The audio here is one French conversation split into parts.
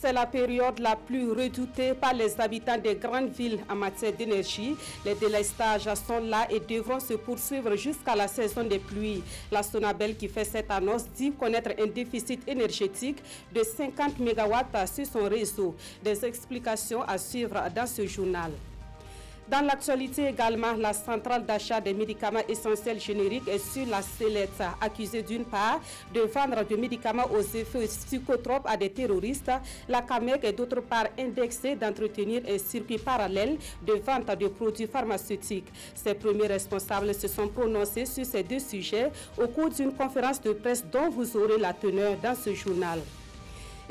C'est la période la plus redoutée par les habitants des grandes villes en matière d'énergie. Les délestages sont là et devront se poursuivre jusqu'à la saison des pluies. La Sonabel qui fait cette annonce dit connaître un déficit énergétique de 50 MW sur son réseau. Des explications à suivre dans ce journal. Dans l'actualité également, la centrale d'achat des médicaments essentiels génériques est sur la sellette, accusée d'une part de vendre des médicaments aux effets psychotropes à des terroristes. La CAMEC est d'autre part indexée d'entretenir un circuit parallèle de vente de produits pharmaceutiques. Ces premiers responsables se sont prononcés sur ces deux sujets au cours d'une conférence de presse dont vous aurez la teneur dans ce journal.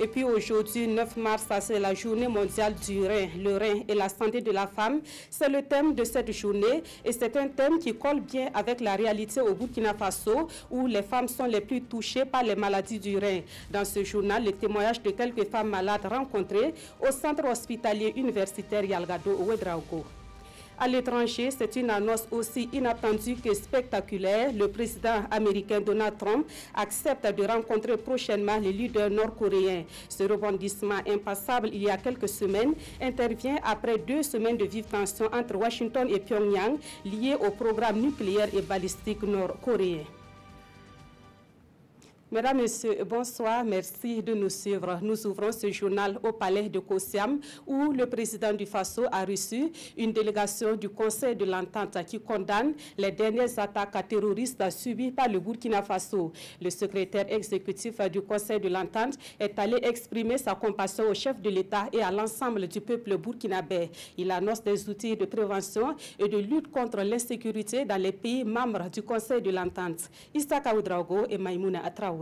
Et puis aujourd'hui, 9 mars, c'est la journée mondiale du rein. Le rein et la santé de la femme, c'est le thème de cette journée. Et c'est un thème qui colle bien avec la réalité au Burkina Faso, où les femmes sont les plus touchées par les maladies du rein. Dans ce journal, le témoignage de quelques femmes malades rencontrées au centre hospitalier universitaire Yalgado Ouedraogo. À l'étranger, c'est une annonce aussi inattendue que spectaculaire. Le président américain Donald Trump accepte de rencontrer prochainement les leaders nord-coréens. Ce rebondissement impassable il y a quelques semaines intervient après 2 semaines de vives tensions entre Washington et Pyongyang liées au programme nucléaire et balistique nord-coréen. Mesdames, Messieurs, bonsoir. Merci de nous suivre. Nous ouvrons ce journal au palais de Kosiam où le président du Faso a reçu une délégation du Conseil de l'Entente qui condamne les dernières attaques terroristes subies par le Burkina Faso. Le secrétaire exécutif du Conseil de l'Entente est allé exprimer sa compassion au chef de l'État et à l'ensemble du peuple burkinabé. Il annonce des outils de prévention et de lutte contre l'insécurité dans les pays membres du Conseil de l'Entente. Issaka Ouedraogo et Maïmouna Atraouri.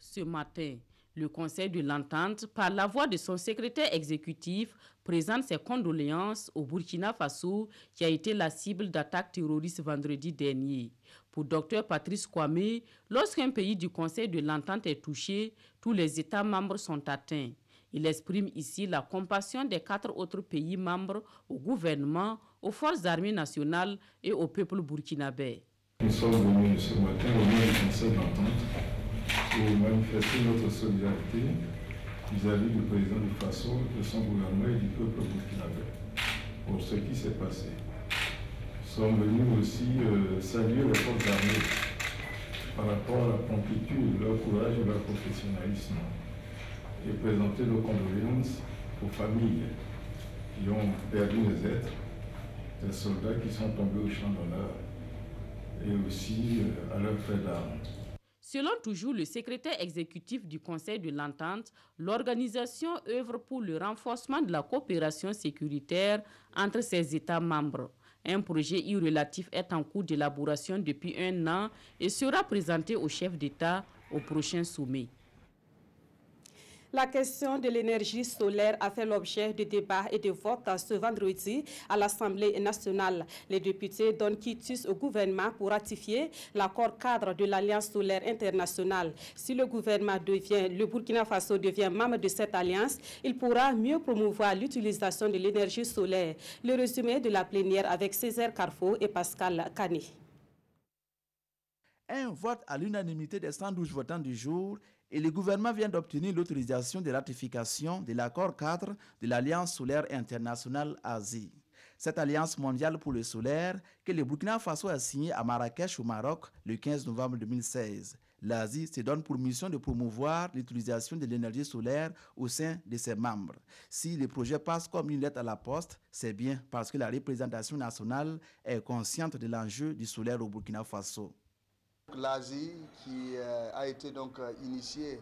Ce matin, le Conseil de l'Entente, par la voix de son secrétaire exécutif, présente ses condoléances au Burkina Faso qui a été la cible d'attaques terroristes vendredi dernier. Pour Dr Patrice Kwame, lorsqu'un pays du Conseil de l'Entente est touché, tous les États membres sont atteints. Il exprime ici la compassion des 4 autres pays membres au gouvernement, aux forces armées nationales et au peuple burkinabé. Nous sommes venus ce matin au nom du Conseil d'Entente pour manifester notre solidarité vis-à-vis du président du Faso, de son gouvernement et du peuple burkinabé pour ce qui s'est passé. Nous sommes venus aussi saluer les forces armées par rapport à la promptitude, leur courage et leur professionnalisme et présenter nos condoléances aux familles qui ont perdu des êtres, des soldats qui sont tombés au champ d'honneur et aussi à leur fait d'armes. Selon toujours le secrétaire exécutif du Conseil de l'Entente, l'organisation œuvre pour le renforcement de la coopération sécuritaire entre ses États membres. Un projet relatif est en cours d'élaboration depuis 1 an et sera présenté au chef d'État au prochain sommet. La question de l'énergie solaire a fait l'objet de débats et de votes ce vendredi à l'Assemblée nationale. Les députés donnent quitus au gouvernement pour ratifier l'accord cadre de l'Alliance solaire internationale. Si le Burkina Faso devient membre de cette alliance, il pourra mieux promouvoir l'utilisation de l'énergie solaire. Le résumé de la plénière avec Césaire Carrefour et Pascal Kani. Un vote à l'unanimité des 112 votants du jour et le gouvernement vient d'obtenir l'autorisation de ratification de l'accord cadre de l'Alliance solaire internationale Asie. Cette alliance mondiale pour le solaire que le Burkina Faso a signée à Marrakech au Maroc le 15 novembre 2016. L'Asie se donne pour mission de promouvoir l'utilisation de l'énergie solaire au sein de ses membres. Si le projet passe comme une lettre à la poste, c'est bien parce que la représentation nationale est consciente de l'enjeu du solaire au Burkina Faso. L'Asie, qui a été donc initiée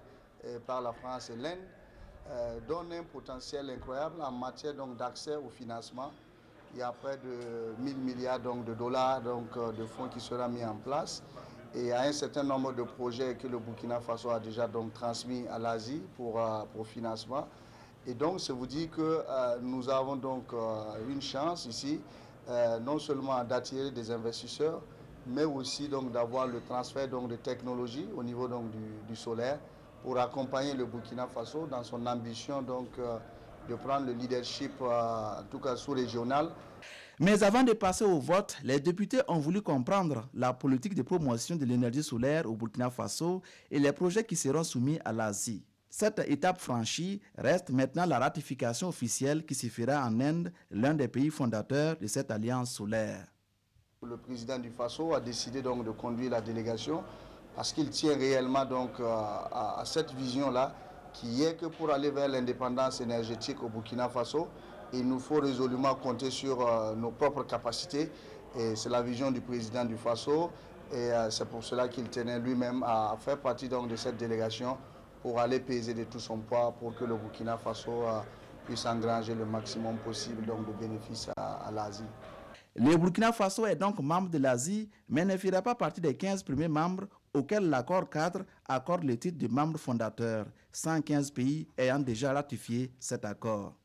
par la France et l'Inde, donne un potentiel incroyable en matière d'accès au financement. Il y a près de 1000 milliards de dollars de fonds qui seront mis en place. Et il y a un certain nombre de projets que le Burkina Faso a déjà transmis à l'Asie pour financement. Et donc, ça vous dit que nous avons une chance ici, non seulement d'attirer des investisseurs, mais aussi d'avoir le transfert de technologies au niveau du solaire pour accompagner le Burkina Faso dans son ambition de prendre le leadership, en tout cas sous-régional. Mais avant de passer au vote, les députés ont voulu comprendre la politique de promotion de l'énergie solaire au Burkina Faso et les projets qui seront soumis à l'Asie. Cette étape franchie, reste maintenant la ratification officielle qui se fera en Inde, l'un des pays fondateurs de cette alliance solaire. Le président du Faso a décidé donc de conduire la délégation parce qu'il tient réellement donc à cette vision-là qui est que pour aller vers l'indépendance énergétique au Burkina Faso, il nous faut résolument compter sur nos propres capacités. Et c'est la vision du président du Faso et c'est pour cela qu'il tenait lui-même à faire partie donc de cette délégation pour aller peser de tout son poids pour que le Burkina Faso puisse engranger le maximum possible donc, de bénéfices à l'Asie. Le Burkina Faso est donc membre de l'Asie, mais ne fera pas partie des 15 premiers membres auxquels l'accord cadre accorde le titre de membre fondateur, 115 pays ayant déjà ratifié cet accord.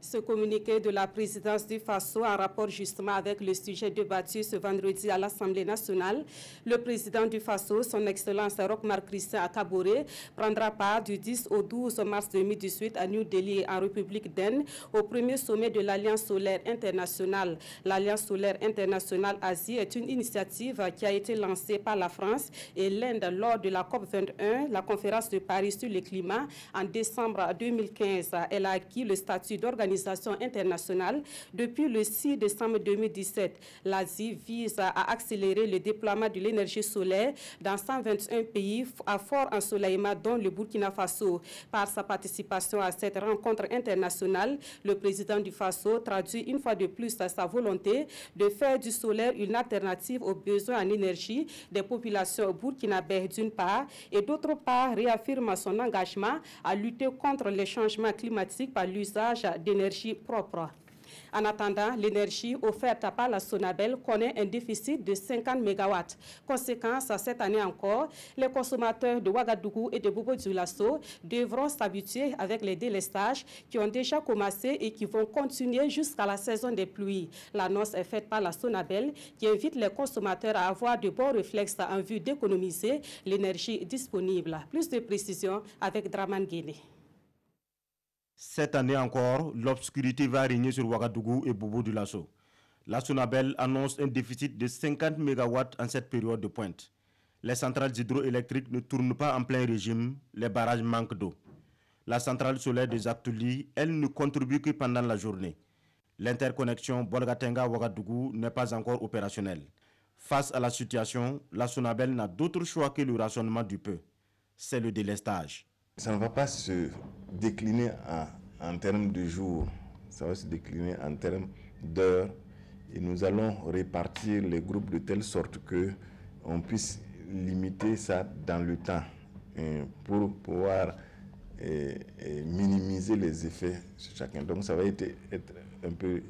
Ce communiqué de la présidence du Faso en rapport justement avec le sujet débattu ce vendredi à l'Assemblée nationale. Le président du Faso, son Excellence Roch-Marc Christian Kaboré, prendra part du 10 au 12 mars 2018 à New Delhi, en République d'Inde, au premier sommet de l'Alliance solaire internationale. L'Alliance solaire internationale Asie est une initiative qui a été lancée par la France et l'Inde lors de la COP21, la conférence de Paris sur le climat, en décembre 2015. Elle a acquis le statut d'organisation internationale depuis le 6 décembre 2017. L'Asie vise à accélérer le déploiement de l'énergie solaire dans 121 pays à fort ensoleillement, dont le Burkina Faso. Par sa participation à cette rencontre internationale, le président du Faso traduit une fois de plus sa volonté de faire du solaire une alternative aux besoins en énergie des populations burkinabées d'une part, et d'autre part réaffirme son engagement à lutter contre les changements climatiques par l'usage d'énergie propre. En attendant, l'énergie offerte par la Sonabel connaît un déficit de 50 MW. Conséquence, cette année encore, les consommateurs de Ouagadougou et de Bobo-Dioulasso devront s'habituer avec les délestages qui ont déjà commencé et qui vont continuer jusqu'à la saison des pluies. L'annonce est faite par la Sonabel qui invite les consommateurs à avoir de bons réflexes en vue d'économiser l'énergie disponible. Plus de précisions avec Draman Guéné. Cette année encore, l'obscurité va régner sur Ouagadougou et Bobo-Dioulasso. La Sonabel annonce un déficit de 50 MW en cette période de pointe. Les centrales hydroélectriques ne tournent pas en plein régime, les barrages manquent d'eau. La centrale solaire des Actuli, elle ne contribue que pendant la journée. L'interconnexion Bolgatenga-Ouagadougou n'est pas encore opérationnelle. Face à la situation, la Sonabel n'a d'autre choix que le rationnement du peu. C'est le délestage. Ça ne va pas se décliner en termes de jours, ça va se décliner en termes d'heures et nous allons répartir les groupes de telle sorte qu'on puisse limiter ça dans le temps pour pouvoir minimiser les effets sur chacun. Donc ça va être un peu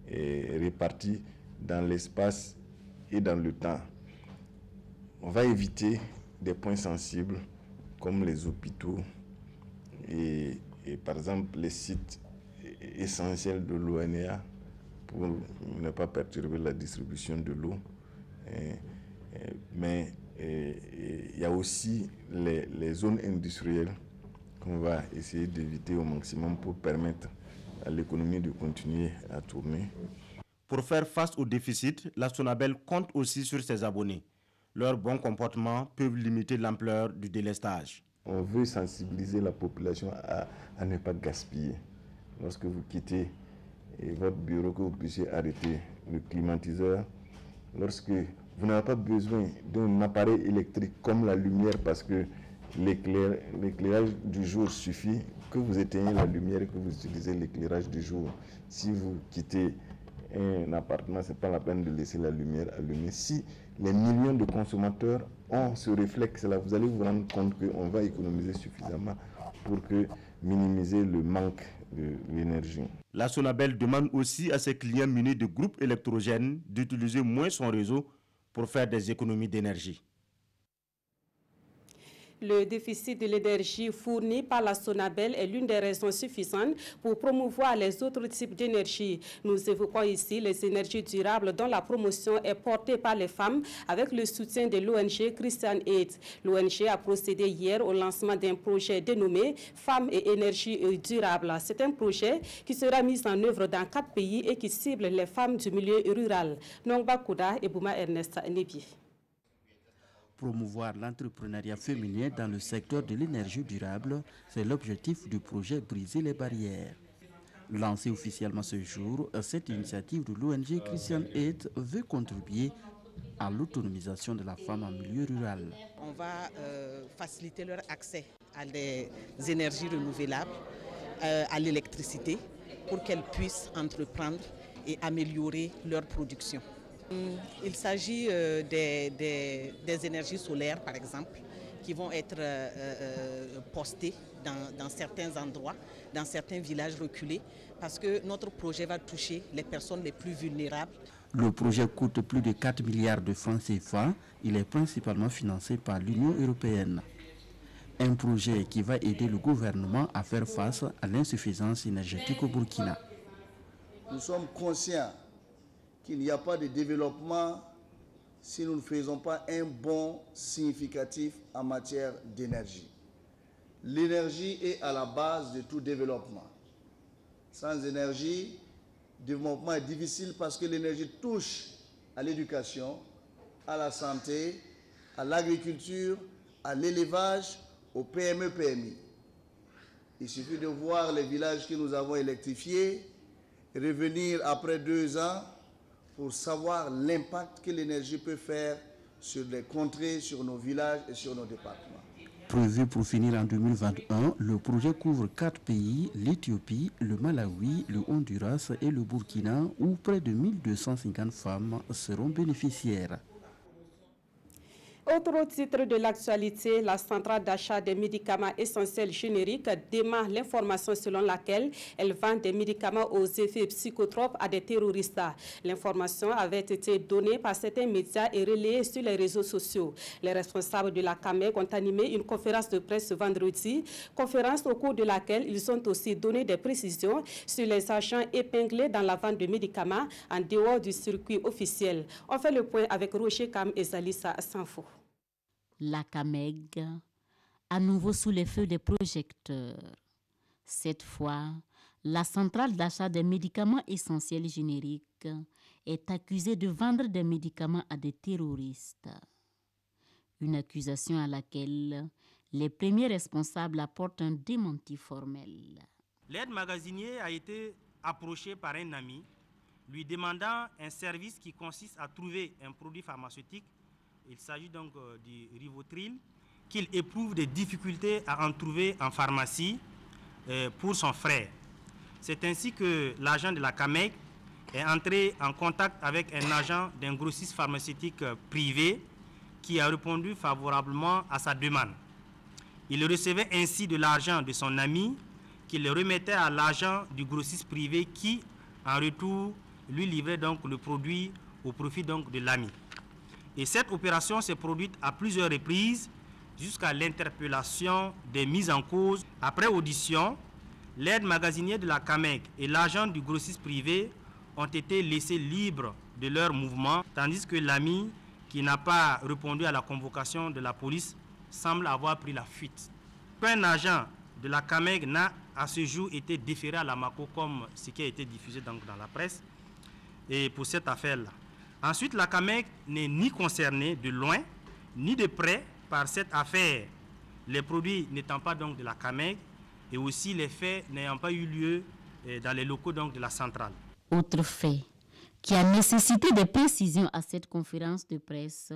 réparti dans l'espace et dans le temps. On va éviter des points sensibles comme les hôpitaux, et par exemple les sites essentiels de l'ONEA pour ne pas perturber la distribution de l'eau. Mais il y a aussi les zones industrielles qu'on va essayer d'éviter au maximum pour permettre à l'économie de continuer à tourner. Pour faire face au déficit, la Sonabel compte aussi sur ses abonnés. Leurs bons comportements peuvent limiter l'ampleur du délestage. On veut sensibiliser la population à ne pas gaspiller. Lorsque vous quittez votre bureau, que vous puissiez arrêter le climatiseur. Lorsque vous n'avez pas besoin d'un appareil électrique comme la lumière parce que l'éclairage du jour suffit, que vous éteignez la lumière et que vous utilisez l'éclairage du jour. Si vous quittez un appartement, ce n'est pas la peine de laisser la lumière allumée. Si les millions de consommateurs ont ce réflexe-là, vous allez vous rendre compte qu'on va économiser suffisamment pour minimiser le manque de l'énergie. La Sonabel demande aussi à ses clients munis de groupes électrogènes d'utiliser moins son réseau pour faire des économies d'énergie. Le déficit de l'énergie fournie par la Sonabel est l'une des raisons suffisantes pour promouvoir les autres types d'énergie. Nous évoquons ici les énergies durables dont la promotion est portée par les femmes avec le soutien de l'ONG Christian Aid. L'ONG a procédé hier au lancement d'un projet dénommé Femmes et énergie durable. C'est un projet qui sera mis en œuvre dans 4 pays et qui cible les femmes du milieu rural. Nongba Kouda et Bouma Ernest Nebi. Promouvoir l'entrepreneuriat féminin dans le secteur de l'énergie durable, c'est l'objectif du projet Briser les barrières. Lancé officiellement ce jour, cette initiative de l'ONG Christian Aid veut contribuer à l'autonomisation de la femme en milieu rural. On va faciliter leur accès à des énergies renouvelables, à l'électricité, pour qu'elles puissent entreprendre et améliorer leur production. Il s'agit des énergies solaires, par exemple, qui vont être postées dans certains endroits, dans certains villages reculés, parce que notre projet va toucher les personnes les plus vulnérables. Le projet coûte plus de 4 milliards de francs CFA. Il est principalement financé par l'Union européenne. Un projet qui va aider le gouvernement à faire face à l'insuffisance énergétique au Burkina. Nous sommes conscients qu'il n'y a pas de développement si nous ne faisons pas un bond significatif en matière d'énergie. L'énergie est à la base de tout développement. Sans énergie, le développement est difficile parce que l'énergie touche à l'éducation, à la santé, à l'agriculture, à l'élevage, aux PME-PMI. Il suffit de voir les villages que nous avons électrifiés, revenir après 2 ans pour savoir l'impact que l'énergie peut faire sur les contrées, sur nos villages et sur nos départements. Prévu pour finir en 2021, le projet couvre 4 pays, l'Éthiopie, le Malawi, le Honduras et le Burkina, où près de 1250 femmes seront bénéficiaires. Autre titre de l'actualité, la centrale d'achat des médicaments essentiels génériques dément l'information selon laquelle elle vend des médicaments aux effets psychotropes à des terroristes. L'information avait été donnée par certains médias et relayée sur les réseaux sociaux. Les responsables de la CAMEG ont animé une conférence de presse ce vendredi, conférence au cours de laquelle ils ont aussi donné des précisions sur les agents épinglés dans la vente de médicaments en dehors du circuit officiel. On fait le point avec Roger Kam et Zalissa Sanfo. La CAMEG, à nouveau sous les feux des projecteurs. Cette fois, la centrale d'achat des médicaments essentiels génériques est accusée de vendre des médicaments à des terroristes. Une accusation à laquelle les premiers responsables apportent un démenti formel. L'aide magasinier a été approché par un ami, lui demandant un service qui consiste à trouver un produit pharmaceutique. Il s'agit donc du Rivotril, qu'il éprouve des difficultés à en trouver en pharmacie pour son frère. C'est ainsi que l'agent de la CAMEG est entré en contact avec un agent d'un grossiste pharmaceutique privé qui a répondu favorablement à sa demande. Il recevait ainsi de l'argent de son ami qu'il remettait à l'agent du grossiste privé qui, en retour, lui livrait donc le produit au profit donc de l'ami. Et cette opération s'est produite à plusieurs reprises jusqu'à l'interpellation des mises en cause. Après audition, l'aide magasinière de la CAMEG et l'agent du grossiste privé ont été laissés libres de leur mouvement, tandis que l'ami, qui n'a pas répondu à la convocation de la police, semble avoir pris la fuite. Un agent de la CAMEG n'a à ce jour été déféré à la MACO comme ce qui a été diffusé donc dans la presse et pour cette affaire-là. Ensuite, la CAMEG n'est ni concernée de loin, ni de près par cette affaire, les produits n'étant pas donc de la CAMEG et aussi les faits n'ayant pas eu lieu dans les locaux donc de la centrale. Autre fait qui a nécessité des précisions à cette conférence de presse,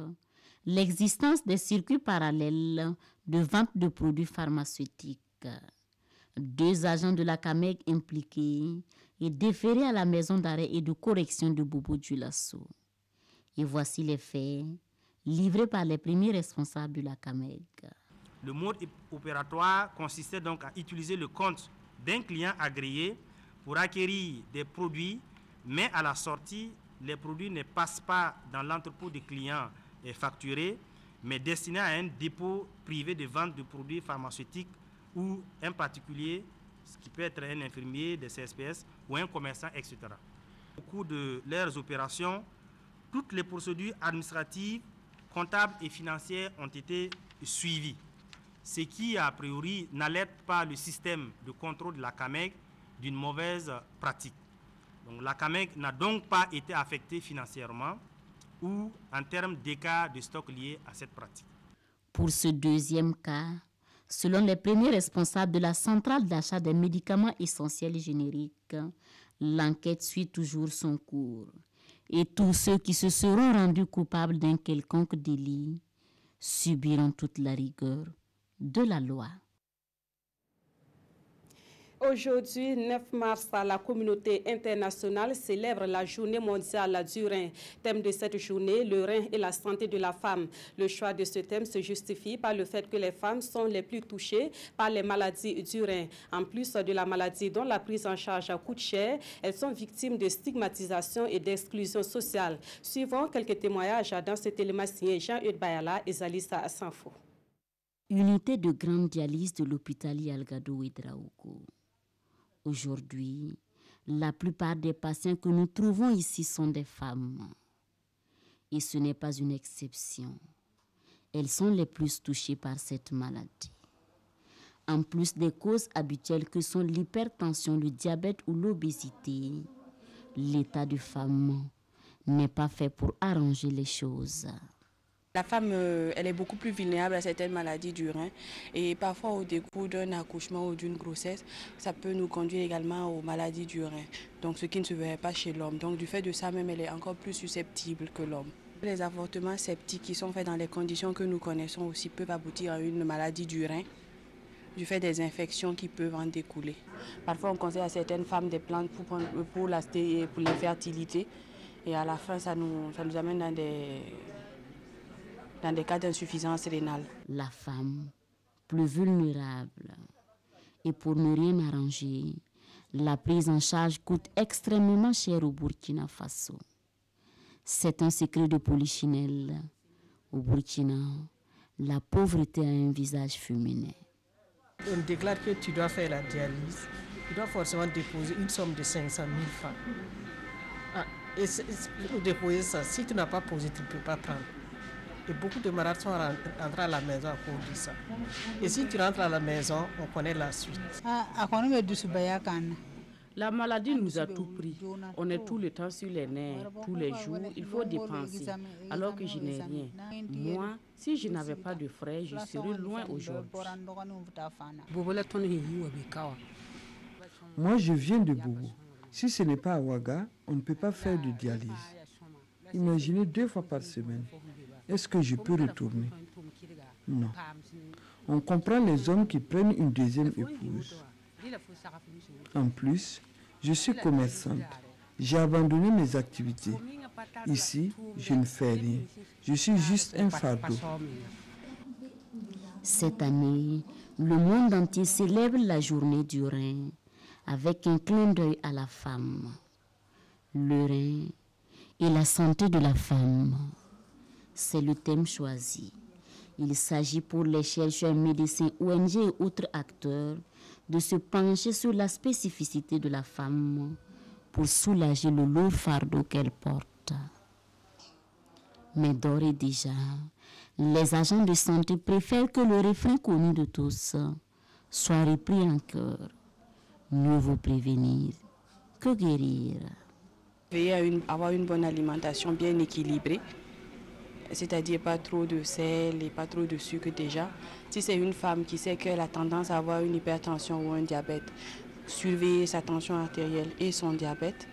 l'existence des circuits parallèles de vente de produits pharmaceutiques. 2 agents de la CAMEG impliqués et déférés à la maison d'arrêt et de correction de Bobo-Dioulasso. Et voici les faits livrés par les premiers responsables de la CAMEG. Le mode opératoire consistait donc à utiliser le compte d'un client agréé pour acquérir des produits, mais à la sortie, les produits ne passent pas dans l'entrepôt des clients facturés, mais destinés à un dépôt privé de vente de produits pharmaceutiques ou un particulier, ce qui peut être un infirmier, des CSPS ou un commerçant, etc. Au cours de leurs opérations, toutes les procédures administratives, comptables et financières ont été suivies, ce qui, a priori, n'alerte pas le système de contrôle de la CAMEG d'une mauvaise pratique. Donc, la CAMEG n'a donc pas été affectée financièrement ou en termes d'écart de stock liés à cette pratique. Pour ce deuxième cas, selon les premiers responsables de la centrale d'achat des médicaments essentiels génériques, l'enquête suit toujours son cours. Et tous ceux qui se seront rendus coupables d'un quelconque délit subiront toute la rigueur de la loi. Aujourd'hui, 9 mars, la communauté internationale célèbre la journée mondiale du rein. Thème de cette journée, le rein et la santé de la femme. Le choix de ce thème se justifie par le fait que les femmes sont les plus touchées par les maladies du rein. En plus de la maladie dont la prise en charge coûte cher, elles sont victimes de stigmatisation et d'exclusion sociale. Suivons quelques témoignages dans ce téléma signé Jean-Eudes Bayala et Zalissa Sanfo. Unité de grande dialyse de l'hôpital Yalgado Ouedraogo. Aujourd'hui, la plupart des patients que nous trouvons ici sont des femmes. Et ce n'est pas une exception. Elles sont les plus touchées par cette maladie. En plus des causes habituelles que sont l'hypertension, le diabète ou l'obésité, l'état de femme n'est pas fait pour arranger les choses. La femme, elle est beaucoup plus vulnérable à certaines maladies du rein et parfois au décours d'un accouchement ou d'une grossesse, ça peut nous conduire également aux maladies du rein, donc ce qui ne se verrait pas chez l'homme. Donc du fait de ça même, elle est encore plus susceptible que l'homme. Les avortements septiques qui sont faits dans les conditions que nous connaissons aussi peuvent aboutir à une maladie du rein du fait des infections qui peuvent en découler. Parfois on conseille à certaines femmes des plantes pour l'infertilité et à la fin ça nous amène dans des cas d'insuffisance rénale. La femme, plus vulnérable. Et pour ne rien arranger, la prise en charge coûte extrêmement cher au Burkina Faso. C'est un secret de polichinelle. Au Burkina, la pauvreté a un visage féminin. On déclare que tu dois faire la dialyse. Tu dois forcément déposer une somme de 500 000 francs. Et pour déposer ça, si tu n'as pas posé, tu ne peux pas prendre. Et beaucoup de malades sont rentrés à la maison à cause de ça. Et si tu rentres à la maison, on connaît la suite. La maladie nous a tout pris. On est tout le temps sur les nerfs, tous les jours, il faut dépenser, alors que je n'ai rien. Moi, si je n'avais pas de frais, je serais loin aujourd'hui. Moi, je viens de Boubou. Si ce n'est pas à Ouaga, on ne peut pas faire de dialyse. Imaginez 2 fois par semaine. Est-ce que je peux retourner? Non. On comprend les hommes qui prennent une deuxième épouse. En plus, je suis commerçante. J'ai abandonné mes activités. Ici, je ne fais rien. Je suis juste un fardeau. Cette année, le monde entier célèbre la journée du rein avec un clin d'œil à la femme. Le rein et la santé de la femme. C'est le thème choisi. Il s'agit pour les chercheurs, médecins, ONG et autres acteurs de se pencher sur la spécificité de la femme pour soulager le lourd fardeau qu'elle porte. Mais d'ores et déjà, les agents de santé préfèrent que le refrain connu de tous soit repris en cœur. Mieux vaut prévenir que guérir. Veiller à avoir une bonne alimentation bien équilibrée, c'est-à-dire pas trop de sel et pas trop de sucre déjà. Si c'est une femme qui sait qu'elle a tendance à avoir une hypertension ou un diabète, surveiller sa tension artérielle et son diabète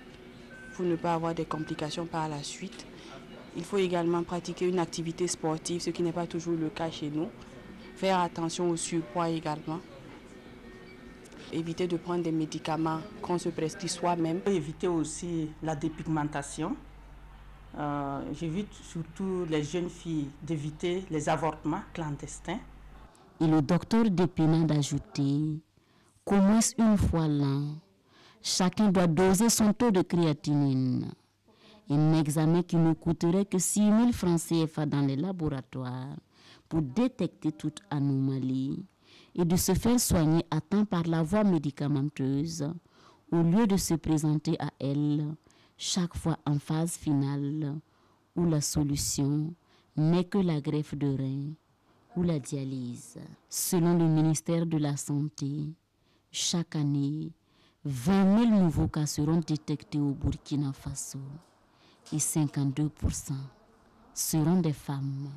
pour ne pas avoir des complications par la suite. Il faut également pratiquer une activité sportive, ce qui n'est pas toujours le cas chez nous. Faire attention au surpoids également. Éviter de prendre des médicaments qu'on se prescrit soi-même. Éviter aussi la dépigmentation. J'évite surtout les jeunes filles d'éviter les avortements clandestins. Et le docteur Dépena d'ajouter qu'au moins une fois l'an, chacun doit doser son taux de créatinine. Un examen qui ne coûterait que 6 000 francs CFA dans les laboratoires pour détecter toute anomalie et de se faire soigner à temps par la voie médicamenteuse au lieu de se présenter à elle chaque fois en phase finale où la solution n'est que la greffe de rein ou la dialyse. Selon le ministère de la Santé, chaque année, 20 000 nouveaux cas seront détectés au Burkina Faso et 52% seront des femmes.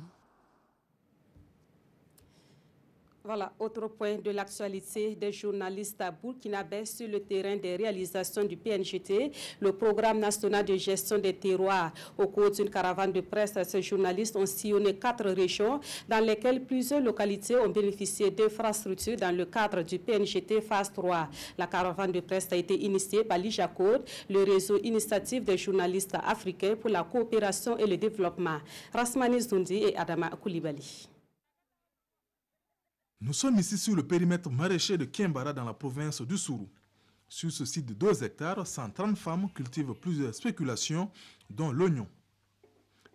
Voilà, autre point de l'actualité des journalistes burkinabés sur le terrain des réalisations du PNGT, le programme national de gestion des terroirs. Au cours d'une caravane de presse, ces journalistes ont sillonné 4 régions dans lesquelles plusieurs localités ont bénéficié d'infrastructures dans le cadre du PNGT phase 3. La caravane de presse a été initiée par l'IJACODE, le réseau initiatif des journalistes africains pour la coopération et le développement. Rasmani Zoundi et Adama Koulibaly. Nous sommes ici sur le périmètre maraîcher de Kimbara dans la province du Sourou. Sur ce site de 2 hectares, 130 femmes cultivent plusieurs spéculations, dont l'oignon.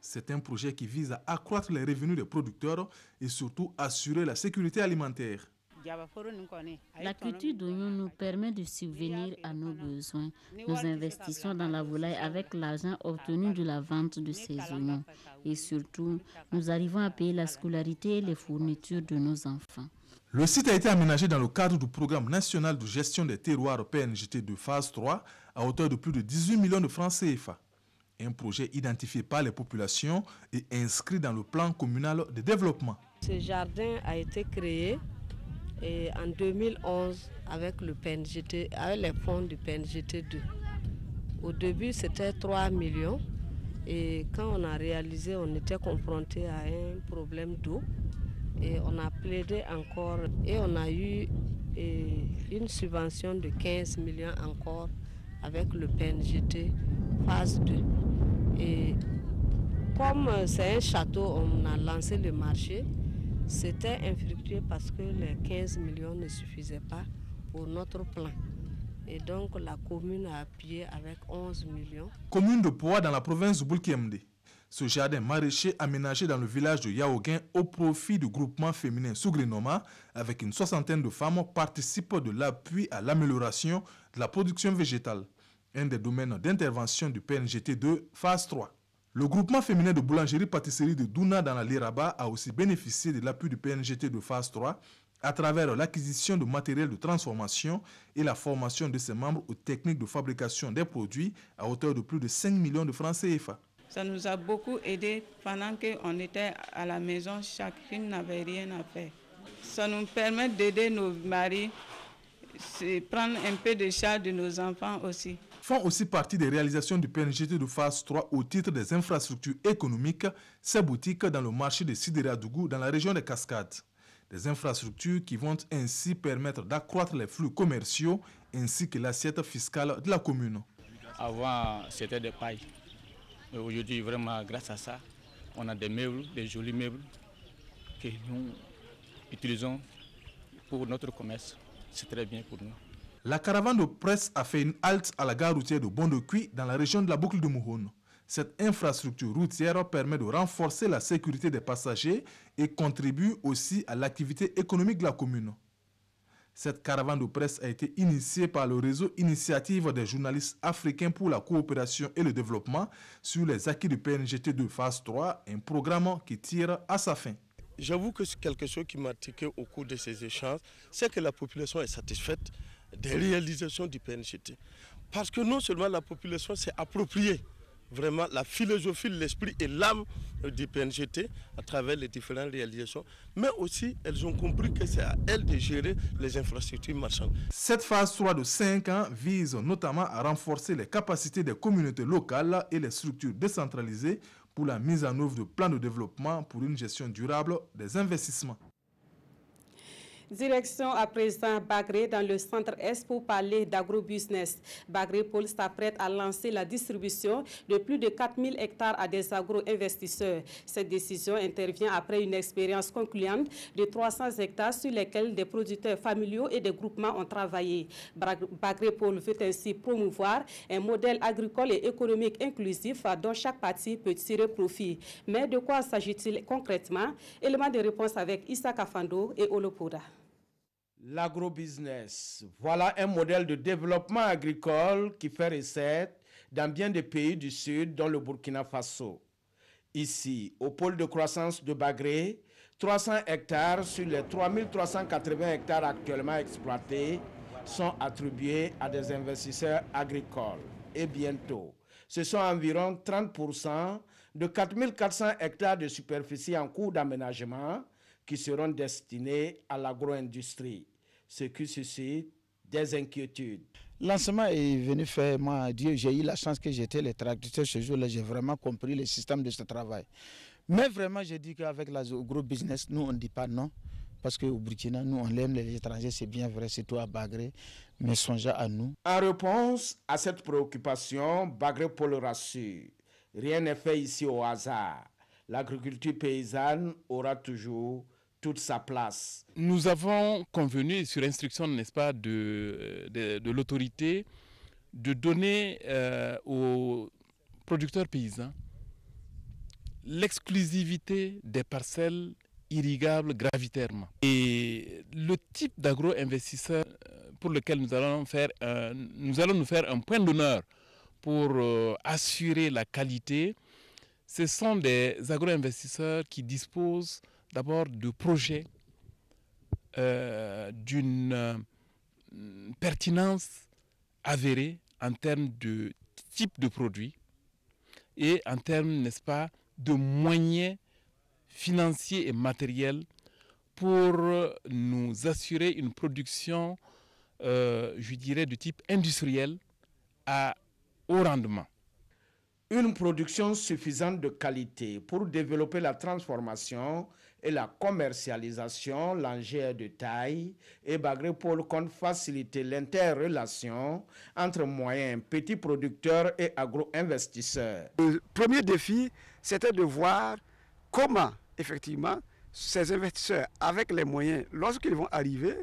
C'est un projet qui vise à accroître les revenus des producteurs et surtout assurer la sécurité alimentaire. La culture d'oignon nous permet de subvenir à nos besoins. Nous investissons dans la volaille avec l'argent obtenu de la vente de ces oignons. Et surtout, nous arrivons à payer la scolarité et les fournitures de nos enfants. Le site a été aménagé dans le cadre du programme national de gestion des terroirs PNGT de phase 3 à hauteur de plus de 18 millions de francs CFA. Un projet identifié par les populations et inscrit dans le plan communal de développement. Ce jardin a été créé en 2011 avec le PNGT, avec les fonds du PNGT 2. Au début, c'était 3 millions et quand on a réalisé, on était confronté à un problème d'eau et on a plaidé encore et on a eu une subvention de 15 millions encore avec le PNGT phase 2. Et comme c'est un château, on a lancé le marché. C'était infructueux parce que les 15 millions ne suffisaient pas pour notre plan. Et donc la commune a appuyé avec 11 millions. Commune de Poa dans la province de Boulkiemde. Ce jardin maraîcher aménagé dans le village de Yaoguin au profit du groupement féminin Sougrinoma avec une 60aine de femmes participe de l'appui à l'amélioration de la production végétale. Un des domaines d'intervention du PNGT 2 phase 3. Le groupement féminin de boulangerie-pâtisserie de Douna dans la Liraba a aussi bénéficié de l'appui du PNGT de phase 3 à travers l'acquisition de matériel de transformation et la formation de ses membres aux techniques de fabrication des produits à hauteur de plus de 5 millions de francs CFA. Ça nous a beaucoup aidé pendant qu'on était à la maison, chacune n'avait rien à faire. Ça nous permet d'aider nos maris, prendre un peu de charge de nos enfants aussi. Font aussi partie des réalisations du PNGT de phase 3 au titre des infrastructures économiques, ces boutiques dans le marché de Sidéradougou dans la région des Cascades. Des infrastructures qui vont ainsi permettre d'accroître les flux commerciaux ainsi que l'assiette fiscale de la commune. Avant, c'était des pailles. Mais aujourd'hui, vraiment, grâce à ça, on a des meubles, des jolis meubles que nous utilisons pour notre commerce. C'est très bien pour nous. La caravane de presse a fait une halte à la gare routière de Bondokui dans la région de la boucle de Mouhoun. Cette infrastructure routière permet de renforcer la sécurité des passagers et contribue aussi à l'activité économique de la commune. Cette caravane de presse a été initiée par le réseau Initiative des journalistes africains pour la coopération et le développement sur les acquis du PNGT de phase 3, un programme qui tire à sa fin. J'avoue que c'est quelque chose qui m'a tiqué au cours de ces échanges, c'est que la population est satisfaite des réalisations du PNGT. Parce que non seulement la population s'est appropriée vraiment la philosophie, l'esprit et l'âme du PNGT à travers les différentes réalisations, mais aussi elles ont compris que c'est à elles de gérer les infrastructures marchandes. Cette phase 3 de 5 ans vise notamment à renforcer les capacités des communautés locales et les structures décentralisées pour la mise en œuvre de plans de développement pour une gestion durable des investissements. Direction à présent Bagré dans le centre-est pour parler d'agrobusiness. Bagré Pôle s'apprête à lancer la distribution de plus de 4000 hectares à des agro-investisseurs. Cette décision intervient après une expérience concluante de 300 hectares sur lesquels des producteurs familiaux et des groupements ont travaillé. Bagré Pôle veut ainsi promouvoir un modèle agricole et économique inclusif dont chaque partie peut tirer profit. Mais de quoi s'agit-il concrètement? Élément de réponse avec Issa Kafando et Olopoda. L'agrobusiness, voilà un modèle de développement agricole qui fait recette dans bien des pays du Sud, dont le Burkina Faso. Ici, au pôle de croissance de Bagré, 300 hectares sur les 3380 hectares actuellement exploités sont attribués à des investisseurs agricoles. Et bientôt, ce sont environ 30% de 4400 hectares de superficie en cours d'aménagement qui seront destinés à l'agro-industrie, ce qui suscite des inquiétudes. Lancement est venu faire, moi, Dieu, j'ai eu la chance que j'étais les tracteurs ce jour-là, j'ai vraiment compris le système de ce travail. Mais vraiment, je dis qu'avec l'agro-business, nous, on ne dit pas non. Parce qu'au Burkina, nous, on aime les étrangers, c'est bien vrai, c'est tout à Bagré, mais songez à nous. En réponse à cette préoccupation, Bagré Paul rassure, rien n'est fait ici au hasard. L'agriculture paysanne aura toujours toute sa place. Nous avons convenu, sur instruction, n'est-ce pas, de l'autorité, de donner aux producteurs paysans l'exclusivité des parcelles irrigables gravitairement. Et le type d'agro-investisseur pour lequel nous allons nous faire un point d'honneur pour assurer la qualité, ce sont des agro-investisseurs qui disposent d'abord de projets d'une pertinence avérée en termes de type de produit et en termes, n'est-ce pas, de moyens financiers et matériels pour nous assurer une production, je dirais, de type industriel à haut rendement. Une production suffisante de qualité pour développer la transformation et la commercialisation, l'enjeu est de taille et Bagré Paul compte faciliter l'interrelation entre moyens, petits producteurs et agro-investisseurs. Le premier défi, c'était de voir comment, effectivement, ces investisseurs, avec les moyens, lorsqu'ils vont arriver,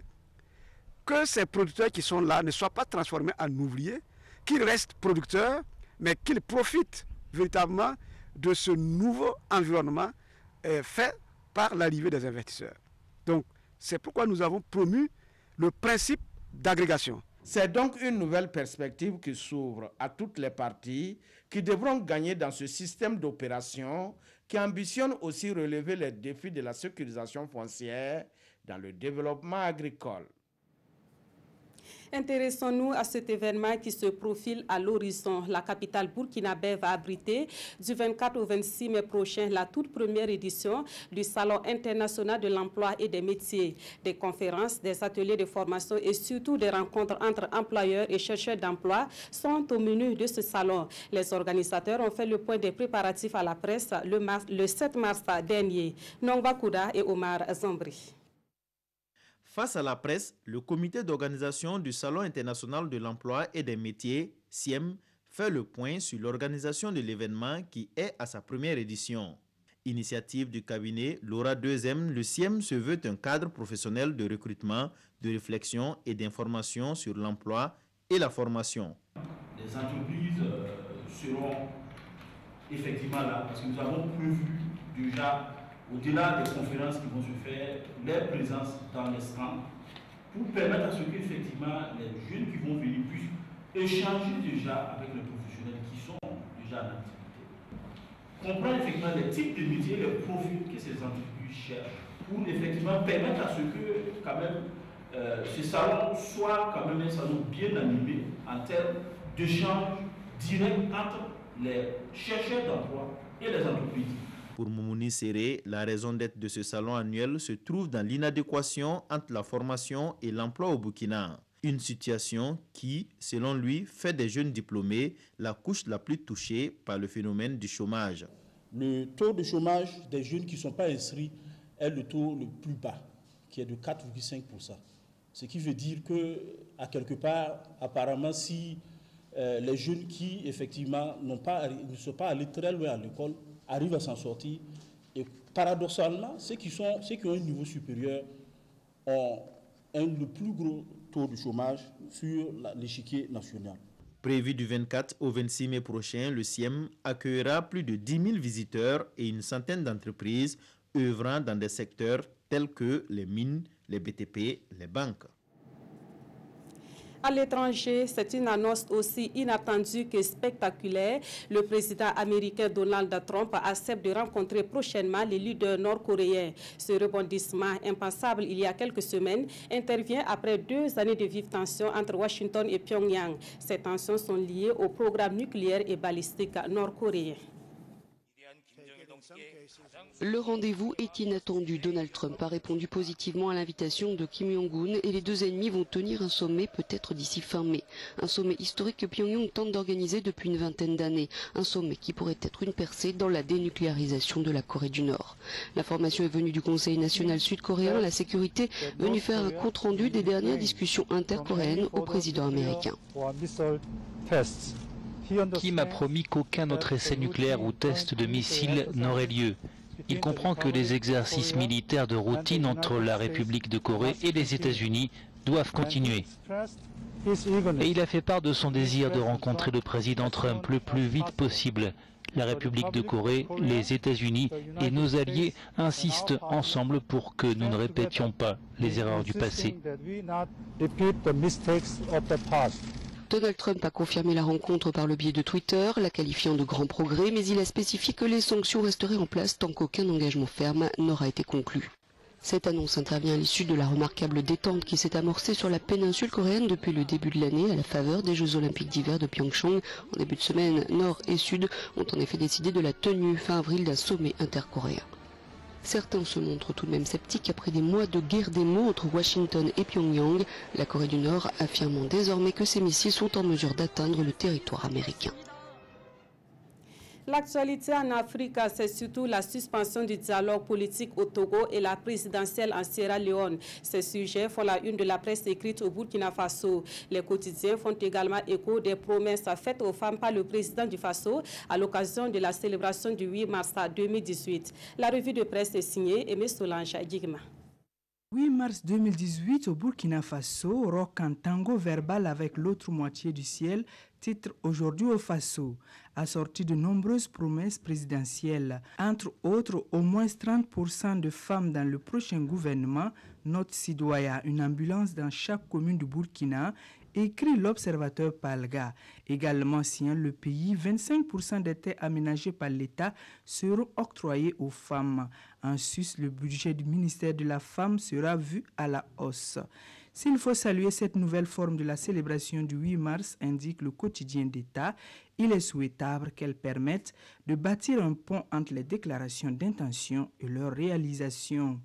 que ces producteurs qui sont là ne soient pas transformés en ouvriers, qu'ils restent producteurs, mais qu'ils profitent véritablement de ce nouveau environnement fait par l'arrivée des investisseurs. Donc, c'est pourquoi nous avons promu le principe d'agrégation. C'est donc une nouvelle perspective qui s'ouvre à toutes les parties qui devront gagner dans ce système d'opération qui ambitionne aussi relever les défis de la sécurisation foncière dans le développement agricole. Intéressons-nous à cet événement qui se profile à l'horizon. La capitale burkinabé va abriter du 24 au 26 mai prochain la toute première édition du Salon international de l'emploi et des métiers. Des conférences, des ateliers de formation et surtout des rencontres entre employeurs et chercheurs d'emploi sont au menu de ce salon. Les organisateurs ont fait le point des préparatifs à la presse le 7 mars dernier. Nongba Kouda et Omar Zambri. Face à la presse, le comité d'organisation du Salon international de l'emploi et des métiers, SIEM, fait le point sur l'organisation de l'événement qui est à sa première édition. Initiative du cabinet Laura 2M, le SIEM se veut un cadre professionnel de recrutement, de réflexion et d'information sur l'emploi et la formation. Les entreprises seront effectivement là parce que nous avons prévu déjà, au-delà des conférences qui vont se faire, leur présence dans les stands pour permettre à ce qu'effectivement les jeunes qui vont venir puissent échanger déjà avec les professionnels qui sont déjà en activité. Comprendre effectivement les types de métiers, les profils que ces entreprises cherchent pour effectivement permettre à ce que quand même ce salon soit quand même un salon bien animé en termes d'échange direct entre les chercheurs d'emploi et les entreprises. Pour Moumouni Seré, la raison d'être de ce salon annuel se trouve dans l'inadéquation entre la formation et l'emploi au Burkina. Une situation qui, selon lui, fait des jeunes diplômés la couche la plus touchée par le phénomène du chômage. Le taux de chômage des jeunes qui ne sont pas inscrits est le taux le plus bas, qui est de 4,5%. Ce qui veut dire que, à quelque part, apparemment, si les jeunes qui, effectivement, ne sont pas allés très loin à l'école, arrivent à s'en sortir. Et paradoxalement, ceux qui ont un niveau supérieur ont le plus gros taux de chômage sur l'échiquier national. Prévu du 24 au 26 mai prochain, le SIEM accueillera plus de 10 000 visiteurs et une centaine d'entreprises œuvrant dans des secteurs tels que les mines, les BTP, les banques. À l'étranger, c'est une annonce aussi inattendue que spectaculaire. Le président américain Donald Trump accepte de rencontrer prochainement les leaders nord-coréens. Ce rebondissement impensable il y a quelques semaines intervient après 2 années de vives tensions entre Washington et Pyongyang. Ces tensions sont liées au programme nucléaire et balistique nord-coréen. Le rendez-vous est inattendu. Donald Trump a répondu positivement à l'invitation de Kim Jong-un et les deux ennemis vont tenir un sommet peut-être d'ici fin mai. Un sommet historique que Pyongyang tente d'organiser depuis une vingtaine d'années. Un sommet qui pourrait être une percée dans la dénucléarisation de la Corée du Nord. L'information est venue du Conseil national sud-coréen à la sécurité, venu faire un compte-rendu des dernières discussions intercoréennes au président américain. Kim a promis qu'aucun autre essai nucléaire ou test de missiles n'aurait lieu. Il comprend que les exercices militaires de routine entre la République de Corée et les États-Unis doivent continuer. Et il a fait part de son désir de rencontrer le président Trump le plus vite possible. La République de Corée, les États-Unis et nos alliés insistent ensemble pour que nous ne répétions pas les erreurs du passé. Donald Trump a confirmé la rencontre par le biais de Twitter, la qualifiant de grand progrès, mais il a spécifié que les sanctions resteraient en place tant qu'aucun engagement ferme n'aura été conclu. Cette annonce intervient à l'issue de la remarquable détente qui s'est amorcée sur la péninsule coréenne depuis le début de l'année à la faveur des Jeux Olympiques d'hiver de Pyeongchang. En début de semaine, Nord et Sud ont en effet décidé de la tenue fin avril d'un sommet intercoréen. Certains se montrent tout de même sceptiques après des mois de guerre des mots entre Washington et Pyongyang, la Corée du Nord affirmant désormais que ces missiles sont en mesure d'atteindre le territoire américain. L'actualité en Afrique, c'est surtout la suspension du dialogue politique au Togo et la présidentielle en Sierra Leone. Ces sujets font la une de la presse écrite au Burkina Faso. Les quotidiens font également écho des promesses faites aux femmes par le président du Faso à l'occasion de la célébration du 8 mars 2018. La revue de presse est signée Aimé Solange Guigma. 8 mars 2018 au Burkina Faso, rock en tango verbal avec l'autre moitié du ciel, titre aujourd'hui au Faso, assorti de nombreuses promesses présidentielles. Entre autres, au moins 30% de femmes dans le prochain gouvernement, note Sidoya, une ambulance dans chaque commune du Burkina, écrit l'observateur Palga. Également, si le pays, 25% des terres aménagées par l'État seront octroyées aux femmes. En sus, le budget du ministère de la Femme sera vu à la hausse. S'il faut saluer cette nouvelle forme de la célébration du 8 mars, indique le quotidien d'État, il est souhaitable qu'elle permette de bâtir un pont entre les déclarations d'intention et leur réalisation.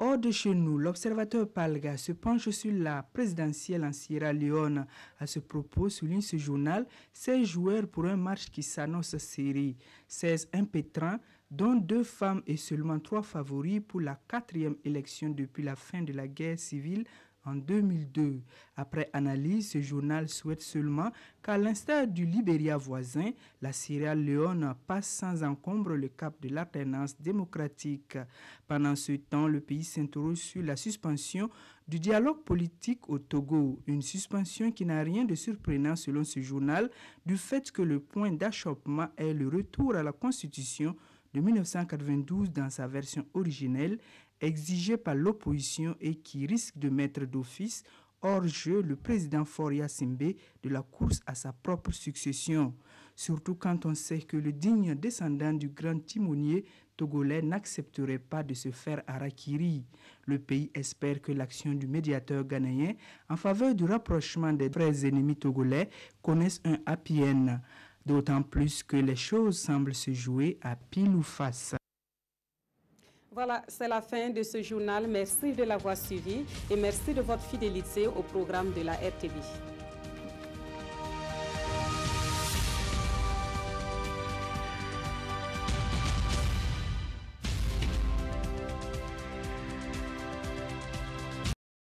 Hors de chez nous, l'observateur Palga se penche sur la présidentielle en Sierra Leone. À ce propos, souligne ce journal, 16 joueurs pour un match qui s'annonce serré, 16 impétrants, dont 2 femmes et seulement 3 favoris pour la 4e élection depuis la fin de la guerre civile en 2002. Après analyse, ce journal souhaite seulement qu'à l'instar du Libéria voisin, la Sierra Leone passe sans encombre le cap de l'alternance démocratique. Pendant ce temps, le pays s'interroge sur la suspension du dialogue politique au Togo, une suspension qui n'a rien de surprenant selon ce journal, du fait que le point d'achoppement est le retour à la Constitution de 1992 dans sa version originelle, exigée par l'opposition et qui risque de mettre d'office hors jeu le président Faure Simbe de la course à sa propre succession. Surtout quand on sait que le digne descendant du grand timonier togolais n'accepterait pas de se faire harakiri. Le pays espère que l'action du médiateur ghanéen en faveur du rapprochement des vrais ennemis togolais connaisse un happy end. D'autant plus que les choses semblent se jouer à pile ou face. Voilà, c'est la fin de ce journal. Merci de l'avoir suivi et merci de votre fidélité au programme de la RTV.